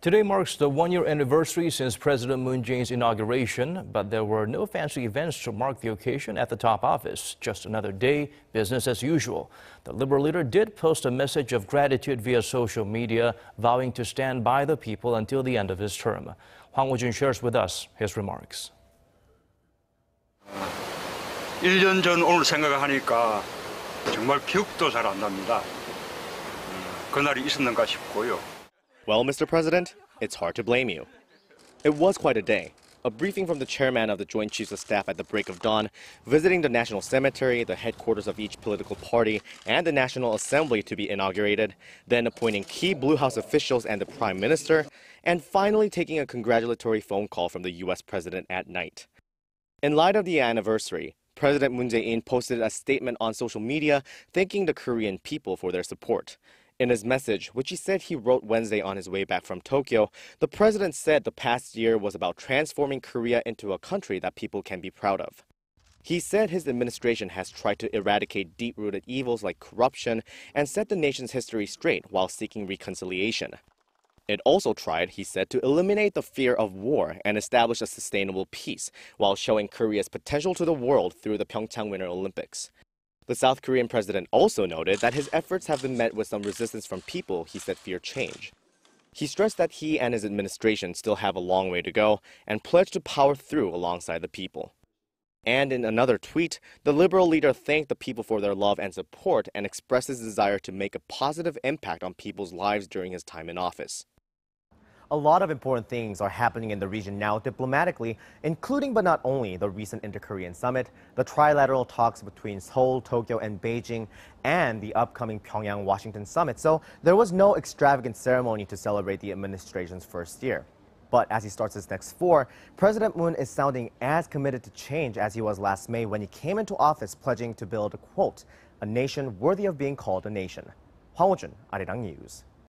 Today marks the one-year anniversary since President Moon Jae-in's inauguration, but there were no fancy events to mark the occasion at the top office. Just another day, business as usual. The Liberal leader did post a message of gratitude via social media, vowing to stand by the people until the end of his term. Hwang Woo-jun shares with us his remarks. 1년 전 오늘 생각하니까 정말 기억도 잘 안 납니다. 그날이 있었는가 싶고요. Well, Mr. President, it's hard to blame you. It was quite a day. A briefing from the chairman of the Joint Chiefs of Staff at the break of dawn, visiting the National Cemetery, the headquarters of each political party, and the National Assembly to be inaugurated, then appointing key Blue House officials and the Prime Minister, and finally taking a congratulatory phone call from the U.S. President at night. In light of the anniversary, President Moon Jae-in posted a statement on social media thanking the Korean people for their support. In his message, which he said he wrote Wednesday on his way back from Tokyo, the president said the past year was about transforming Korea into a country that people can be proud of. He said his administration has tried to eradicate deep-rooted evils like corruption and set the nation's history straight while seeking reconciliation. It also tried, he said, to eliminate the fear of war and establish a sustainable peace while showing Korea's potential to the world through the Pyeongchang Winter Olympics. The South Korean president also noted that his efforts have been met with some resistance from people he said fear change. He stressed that he and his administration still have a long way to go and pledged to power through alongside the people. And in another tweet, the Liberal leader thanked the people for their love and support and expressed his desire to make a positive impact on people's lives during his time in office. A lot of important things are happening in the region now diplomatically, including but not only the recent Inter-Korean summit, the trilateral talks between Seoul, Tokyo, and Beijing, and the upcoming Pyongyang-Washington summit. So there was no extravagant ceremony to celebrate the administration's first year. But as he starts his next four, President Moon is sounding as committed to change as he was last May when he came into office pledging to build, quote, a nation worthy of being called a nation. Hwang Woo-jun, Arirang News.